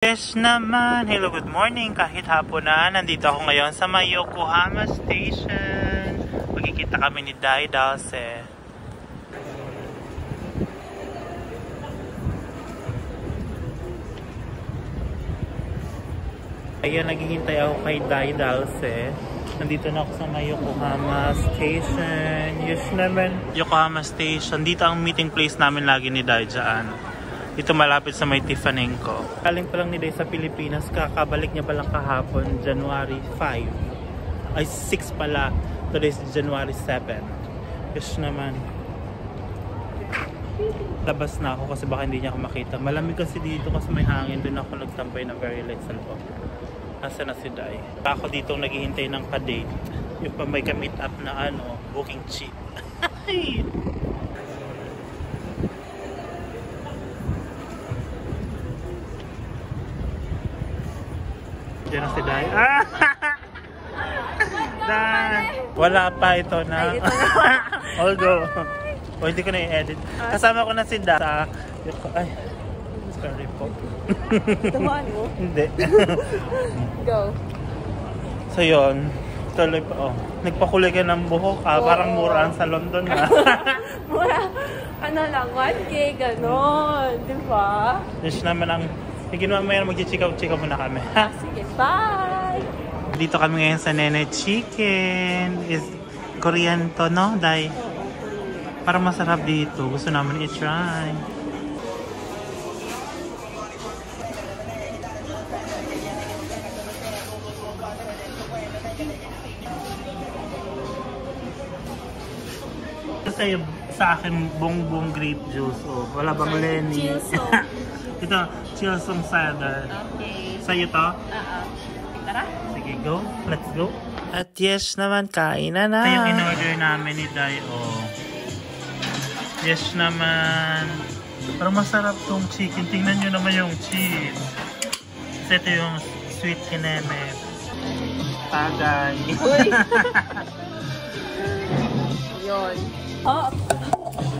Yes naman, hello, good morning. Kahit hapon na, nandito ako ngayon sa may Yokohama Station. Magkikita kami ni Dai Dulce. Ayun, naghihintay ako kay Dai Dulce. Nandito na ako sa may Yokohama Station. Yes naman, Yokohama Station. Dito ang meeting place namin lagi ni Dai dyan. Dito malapit sa may Tiffanyco. Galing pa lang ni Dai sa Pilipinas. Kakabalik niya pa lang kahapon, January 5. Ay, 6 pala. Today is January 7. Yes naman. Labas na ako kasi baka hindi niya ako makita. Malamig kasi dito kasi may hangin. Doon ako nagtambay na very late sa loob. Nasa na si Dai. Ako dito naghihintay ng pa-date. Yung pa may ka-meet up na booking cheap. Diyan na si Dai. Wala pa ito na. Although, hindi ko na i-edit. Kasama ko na si Dai. Ay, sorry po. Tumaan mo? Hindi. Go. So yun, tuloy pa. Nagpakulay ka ng buhok. Parang mura ang sa London na. Mura. Ano lang, 1K, ganon. Diba? Yes naman ang... Sige naman mayroon mag-chikaw-chikaw muna kami. Sige, bye! Dito kami ngayon sa Nene Chicken. Is Korean to, no, Dai? Parang masarap dito. Gusto namin i-try. Kasi sa akin, bongbong grape juice. Wala bang Lenny? Ito, Chilsong cider. Okay. Sa'yo to? Tara. Sige, go. Let's go. At yes naman, kain na na. Ito yung in-order namin ni Dai. Yes naman. Parang masarap tong chicken. Tingnan nyo naman yung cheese. Kasi ito yung sweet kineme. Tagay. Uy! Yun.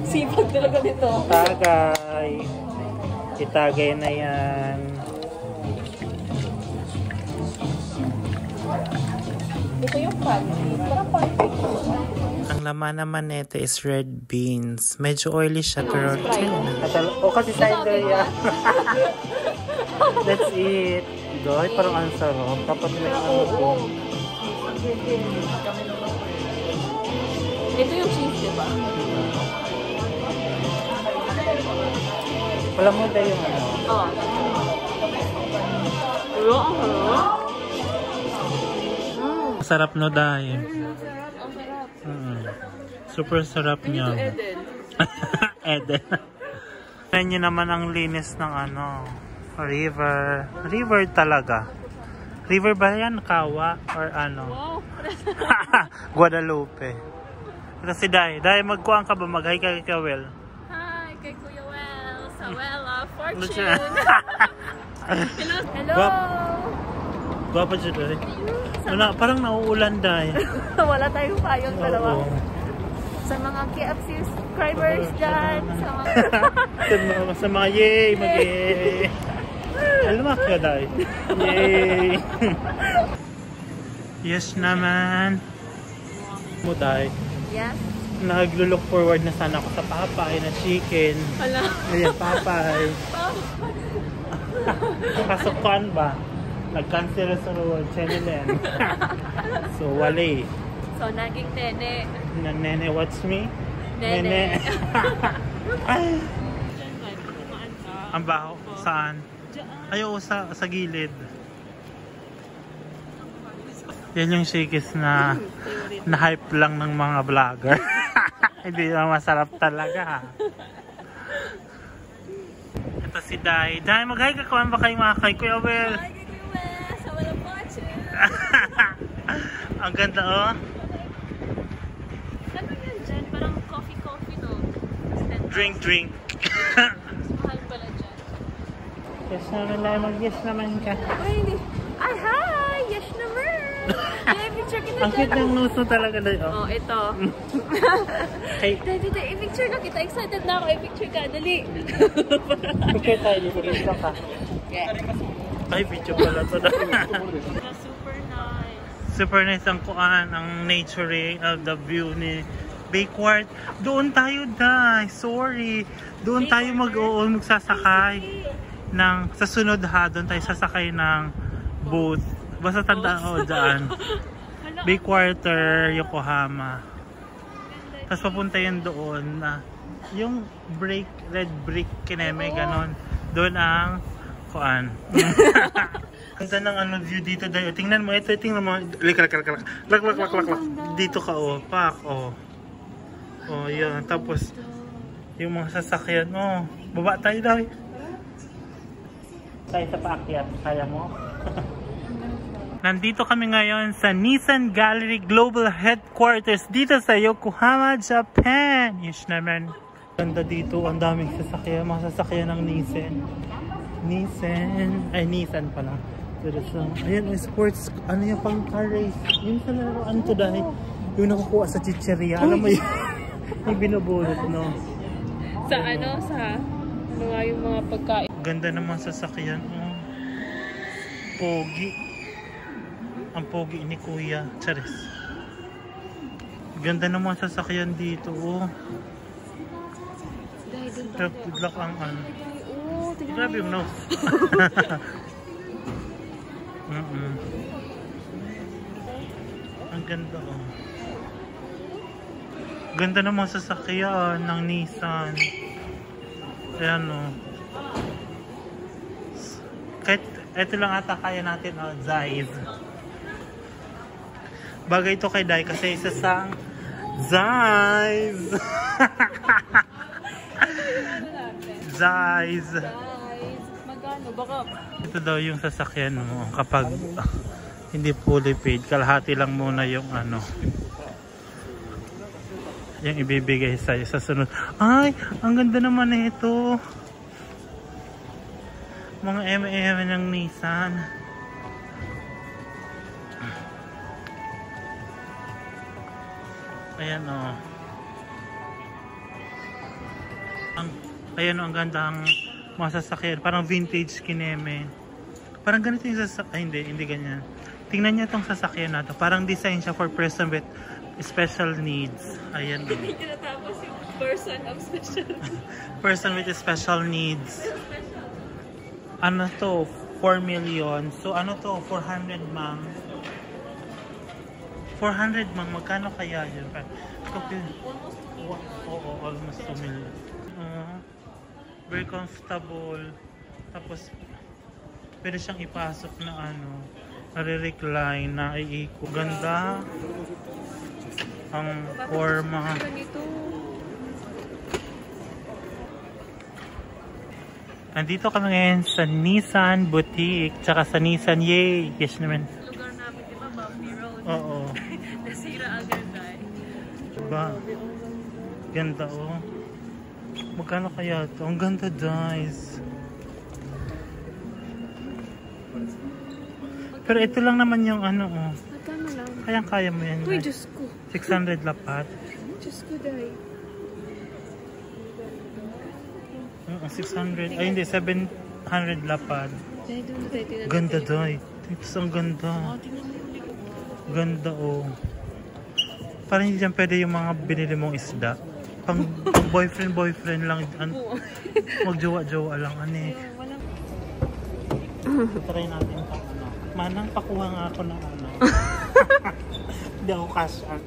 Sipag talaga nito. Tagay. Itagay na yan. Ito yung pancake. Parang pancake. Ang laman naman nito is red beans. Medyo oily siya pero kasi cider yan. That's it. Goy, parang ang sarap. Dapat may Ito yung cheese, diba? Wala mo tayo yung Sarap no, Dai. Super sarap niya. Eden. Tignan nyo naman ang linis ng river. River talaga. River ba yan? Kawa? Or Wow. Guadalupe. Ito si Dai. Dai, magkuhan ka ba? Mag-hi ka kay Will. Hi, kay Kuya Well. Sa Well of Fortune. Hello. Gwapa dyan, Dai. Parang nauulan, Dai. Wala tayong payong dalawa. Sa mga KFC subscribers dyan. Sa mga yay! Mag-yay! Alam ka, Dai. Yay! Yes naman. Mo, Dai. Yes. Nag-look forward na sana ako sa Papay na chicken. Wala. Ayan, Papay. Kasukan ba? Nag-cancel sa Chenelen. So, wali. So, naging Nene. Nene, what's me? Nene. Ay! Ang baho? Saan? Ayaw, sa gilid. Yan yung shakis na hype lang ng mga vlogger. Hindi na masarap talaga. Ito si Dai. Dai, mag-hi ka kuwan ba kayo mga kay Kuya Will? Hi, kay Kuya Well. Sa Well of Fortune. Ang ganda, oh. Ano yan dyan? Parang coffee, no? Drink. Mahal pala dyan. Yes naman, Dai. Mag-yes naman ka. Uy, hindi. Ay, hi! Yes naman! I-picture kita Ang cute ng nose mo talaga, Dai. Oh, ito. Hey. Dai, i-picture na kita. Excited na ako. I-picture ka. Dali. Picture tayo. Picture ka. Yeah. Ay, video pala to. Super nice. Super nice ang kuan, ang nature, the view ni Bakwart. Doon tayo, Day. Sorry. Doon tayo magsasakay ng, sa sunod ha, doon tayo sasakay ng boat. Basta tandaan ko dyan. Backwater, Yokohama. Tapos papunta yun doon na yung red brick kineme, ganon. Doon ang kuan. Ganda ng ano view dito dahil. Tingnan mo ito, tingnan mo. Lak. Dito ka pak Oh, yan. Tapos yung mga sasakyan, baba tayo daw. Tayo sa paakyat, kaya mo? Nandito kami ngayon sa Nissan Gallery Global Headquarters dito sa Yokohama, Japan. Yes naman. Ganda dito, ang daming sasakyan, mga sasakyan ng Nissan. Nissan pala. Ayan, sports, ano yung pang car race. Yung sa laruan to dahil, yung nakukuha sa chicheria. Alam mo yun, yung binubulot, no? Sa yung mga pagkain. Ganda naman sasakyan, Pogi. Ang pogi ni Kuya. Charis. Ganda naman sasakyan dito, Good luck ang ano. Grabe yung nose. Ang ganda, Ganda naman sasakyan ng Nissan. Ayan, Kahit ito lang ata kaya natin, Zeiss. Bagay ito kay Dai kasi isa sang Zeiss. Zeiss. Magkano? Baka Ito daw yung sasakyan mo kapag hindi fully paid. Kalahati lang muna yung yung ibibigay sa'yo sa sunod. Ay, ang ganda naman na ito. Mga M&M ng Nissan. Ayan, ang gandang mga sasakyan. Parang vintage kineme. Parang ganito yung sasakyan. Ay, hindi ganyan. Tingnan nyo itong sasakyan na to. Parang design siya for person with special needs. Ayan. hindi tinatapos yung person of special Person with special needs. Ano to? 4 million. So ano to? 400 mang. 400 mang. Magkano kaya yun? Okay. Oo, almost 2 million. Very comfortable. Tapos pwede siyang ipasok na nare-recline, na iiko. Ganda. Ang forma. Nandito kami ngayon sa Nissan Boutique, tsaka sa Nissan Yay. Yes naman. Lugar namin, di ba? Bumpy Road. Oo. Nasira agad dahil. Diba? Ganda, Magkano kaya ito? Ang ganda, guys. Pero ito lang naman yung Magkano lang? Kayang-kaya mo yan. Uy, Diyos ko. 600 lapat. Diyos ko, dahil. 600. Ay, hindi. 700 lapad. Dahil doon na tayo tinanong. Ganda, guys. Ito ang ganda. Ganda, Parang hindi dyan pwede yung mga binili mong isda. Pang boyfriend lang. Magjowa-jowa lang. Try natin ito. Manang, pakuha nga ako ng Hindi ako cash out.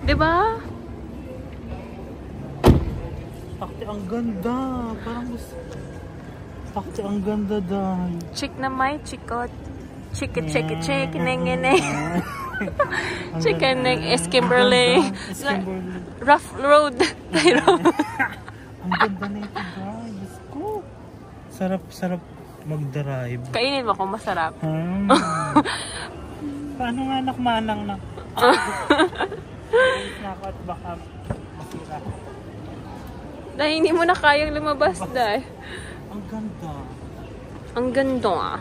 Diba? Takti, ang ganda. Parang gusto. Takti, ang ganda dahil. Chick na may chikot. Chick, neng. Chicken neng, Kimberly. Rough road. Ang ganda na ito, guys. Diyos ko. Sarap mag-drive. Kainin mo kung masarap. Paano nga manang na? Nakot baka masira. Dahil hindi mo na kayang lumabas dahil. Ang ganda. Ang ganda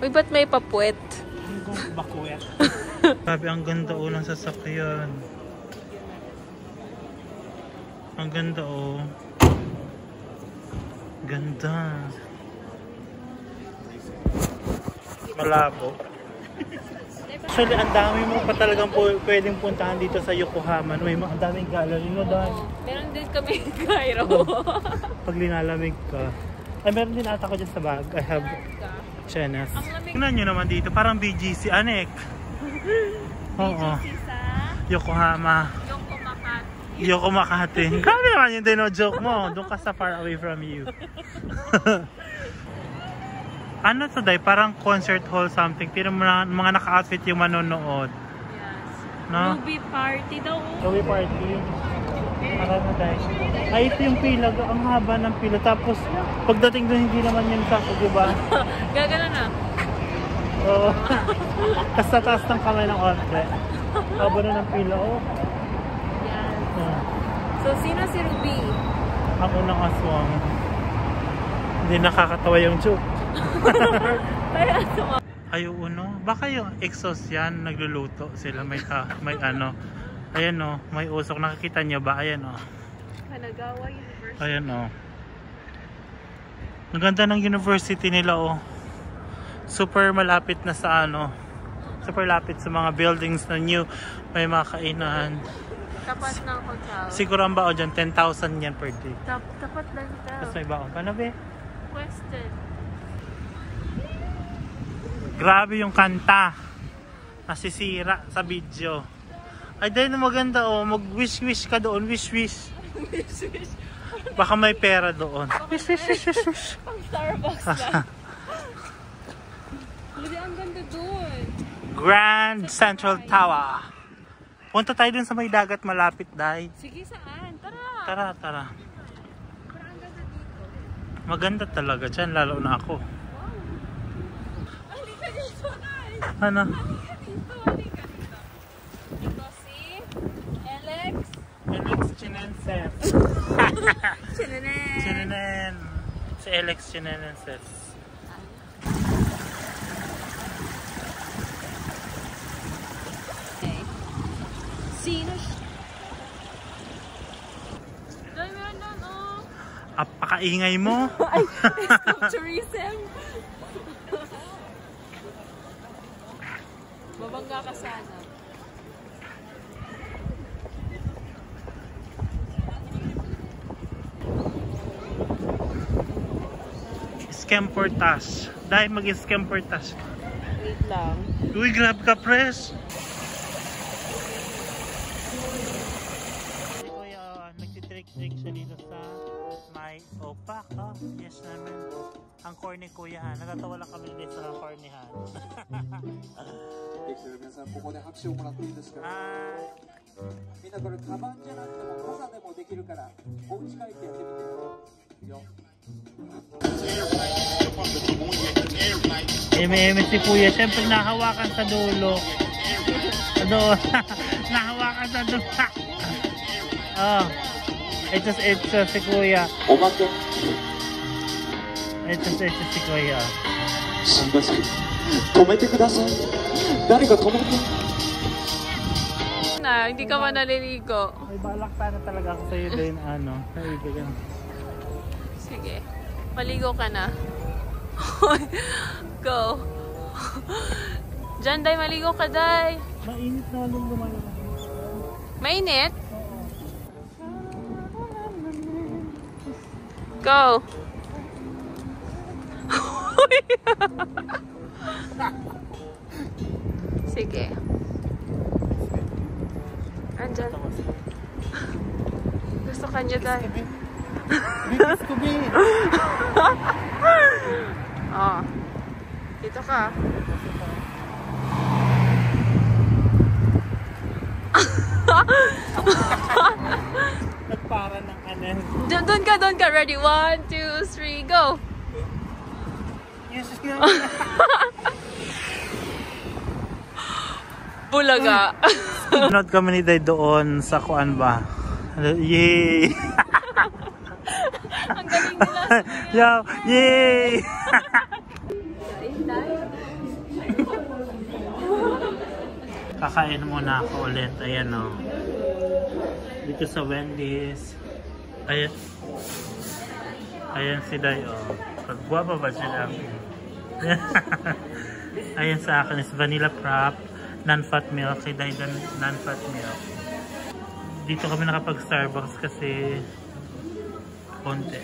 Uy, ba't may papuwet? Bakuwet. Sabi, ang ganda ng sasakyan. Ang ganda Ganda. Malabo. Actually, ang dami mo pa talagang pwedeng puntahan dito sa Yokohama. May mga daming gallery mo doon. Meron din kami Cairo. Pag linalamig ka. Ay, meron din ata ko dyan sa bag. I have chenas. Tingnan nyo naman dito. Parang BGC. Anek. Oo. BGC sa Yokohama. Yoko Makati. Grabe naman yung dino-joke mo. Doon ka sa far away from you. Ano to, Day? Parang concert hall something. Pero mga naka-outfit yung manonood. Yes. No? Ruby party daw. Ruby party. Ano, Day? Ay, ito yung pila. Ang haba ng pila. Tapos, pagdating doon, hindi naman yun sa diba? Gagano na. Oo. Tapos sa taas ng kamay ng ontre. Haba na ng pila. Oh. Yes. Oh. So, sino si Ruby? Ako ng aswang. Hindi nakakatawa yung joke. Ay, no? Baka yung exhaust yan, nagluluto sila. May ano. Ayan o, may usok. Nakikita nyo ba? Ayan o. Kanagawa University. Ayan o. Ang ganda ng university nila o. Super malapit na sa ano. Super lapit sa mga buildings na new. May mga kainan. Tapat ng hotel. Siguro ang bao dyan, 10,000 yan per day. Tapat lang ito. Tapos may bao. Paano be? Question. Grabe yung kanta. Nasisira sa video. Ay, dahil na maganda oh. Mag-wish-wish ka doon. Wish-wish. Wish-wish. Baka may pera doon. Wish-wish. Pang Starbucks lang. Hindi, ang ganda doon. Grand Central Tower. Punta tayo dun sa may dagat malapit, Day. Sige, saan? Tara. Tara. Pero ang ganda dito. Maganda talaga dyan, lalo na ako. Halika dito, guys. Ano? Halika dito. Ito si Alex. Alex Chinenses. Chinenen. Chinenen. Si Alex Chinenses. Okay. Sino siya? Dahil meron doon, oh. Apakaingay mo. Ay, tourism. Babangga ka sana. Scam for tash. Dahil mag-scam for tash. Wait lang. Uy, grab ka, press. Kuya, nagtitrick-trick siya dito sa may opak. Oh, yes naman. Ang corny kuya ha. Natatawa lang kami dito sa cornyhan. 皆さんここで拍手をもらっていいですか。みんなこれカバンじゃなくても傘でもできるからお家帰ってやってみてよ。 Eme si kuya. Siyempre nahawakan sa dulo. Doon. Nahawakan sa dulo. Oh. Ito si kuya. おまけ。 Ito si kuya. すみません。止めてください。誰か止めて。Na, hindi ka ba naliligo? May balak sana talaga ako sa'yo din. Ano? Kaibigan. Sige. Maligo ka na. Go. Diyan, Day. Maligo ka, Day. Mainit na nung lumalaki. Mainit? Go. Sige. Andyan. Gusto ka niya, Day. Bitis ko, Bi. Oh. Dito ka. Nagpara ng ano. Doon ka. Ready? 1, 2, 3, go. Yes, yes. Bulaga. Nanood kami ni Day doon sa kuan ba? Yay! Ang galing nila. Yo! Yay! Kakain muna ako ulit. Ayan o. Dito sa Wendy's. Ayan. Ayan si Day o. Pagbuha pa ba sila? Ayan sa akin is vanilla frap, non-fat milk, kay Daidan non-fat milk. Dito kami nakapag-Starbucks kasi konti.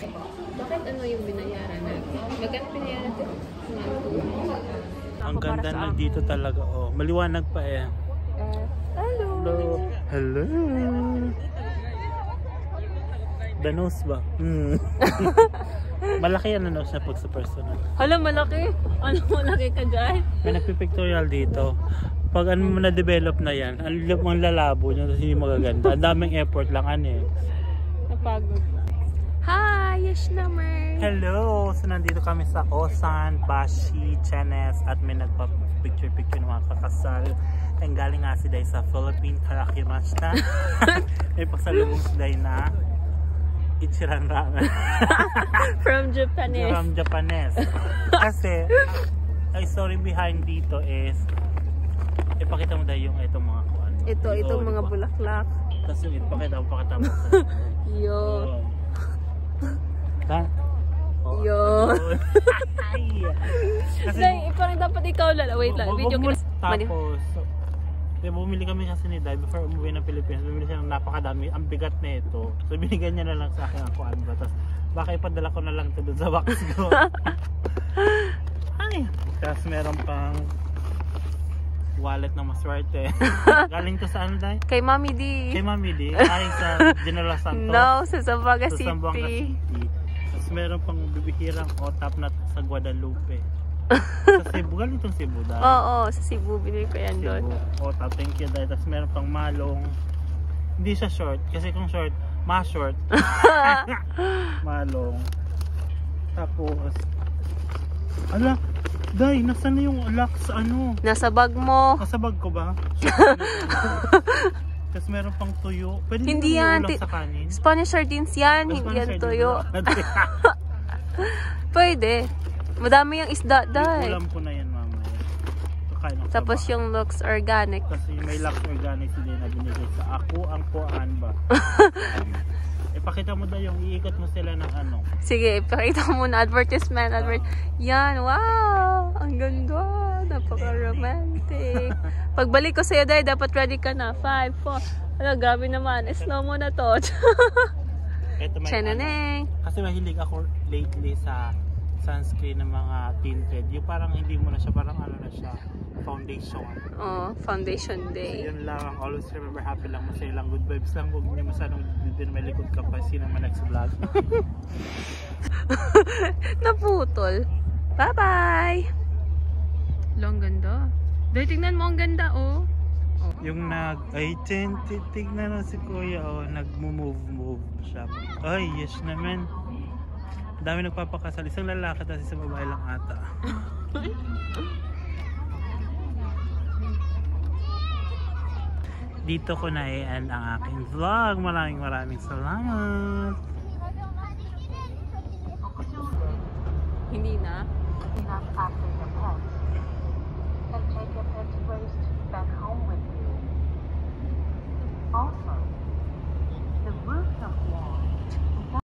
Bakit ano yung binayaran natin? Magkano binayaran natin? Ang ganda na dito talaga, oh. Maliwanag pa eh. Hello! Hello! Danos ba? Malaki yan na siya pag sa personal. Hala, malaki! Ano malaki ka dyan? May nagpipictorial dito. Pag ano mo na-develop na yan, ang lalabo nyo, tapos hindi magaganda. Ang daming effort lang, ano eh. Napagod. Hi! Yes naman! Hello! So nandito kami sa Osan, Bashi, Chenes, at may nagpa-picture-picture ng mga kakasal. And galing nga si Day sa Philippine Karakimashita. May pagsalubong si Day na Ichiran Ramen. From Japanese. From Japanese. Kasi, ang story behind dito is, ipakita mo dahil yung itong mga kuan. Itong mga bulaklak. Tapos yung ipakita mo. Yo. Oh. Yo. Kasi, Day, parang dapat ikaw lala. Wait lang. Video ko. tapos, bumili kami kasi ni Dai before umuwi ng Pilipinas. Bumili siya ng napakadami. Ang bigat na ito. So binigyan niya na lang sa akin ang kuan ba. Tapos baka ipadala ko na lang ito dun sa box ko. Ay! Tapos meron pang wallet na maswerte. Galing to sa ano, Dai? Kay Mami D. Kay Mami D. Ay, sa General Santos. No, sa Zamboanga Sa City. Zamboanga City. Tapos meron pang bibihirang otap na sa Guadalupe. Sa Cebu, galing itong Cebu dahil. Oo, sa Cebu. Binili ko yan doon. Otap, thank you dahil. Tapos meron pang malong. Hindi siya short. Kasi kung short, ma-short. Malong. Tapos, ala, Day, nasaan na yung lock sa ano? Nasa bag mo. Nasa bag ko ba? Tapos meron pang tuyo. Pwede Hindi yan. yan. Sa kanin? Spanish sardines yan. Hindi yan tuyo. Pwede. Madami yung isda, Day. Ulam ko na yan mamaya. Kakain ako Tapos yung Lux Organic. kasi may Lux Organic din na binigay sa ako ang kuan ba. Ipakita mo daw yung iikot mo sila ng ano. Sige, ipakita mo muna. Advertisement. Yan, wow! Ang ganda. Napaka-romantic. Pagbalik ko sa'yo, Day, dapat ready ka na. 5, 4. Ano, grabe naman. Slow mo na to. Ito may Chananeng. kasi mahilig ako lately sa sunscreen ng mga tinted. Yung parang hindi mo na siya, parang ano na siya, foundation. Oh, foundation So, day. yun lang. Always remember, happy lang, masaya lang, good vibes lang. Huwag niyo masanong din may likod ka pa. Sino man next vlog. Naputol. Bye-bye! Long ganda. Day, tingnan mo, ang ganda, oh. Yung tignan na si Kuya, oh, nag-move siya. Ay, yes naman. Dami nagpapakasal. Isang lalaki tapos isang babae lang ata. Dito ko na i-end ang aking vlog. Maraming salamat. Hindi na.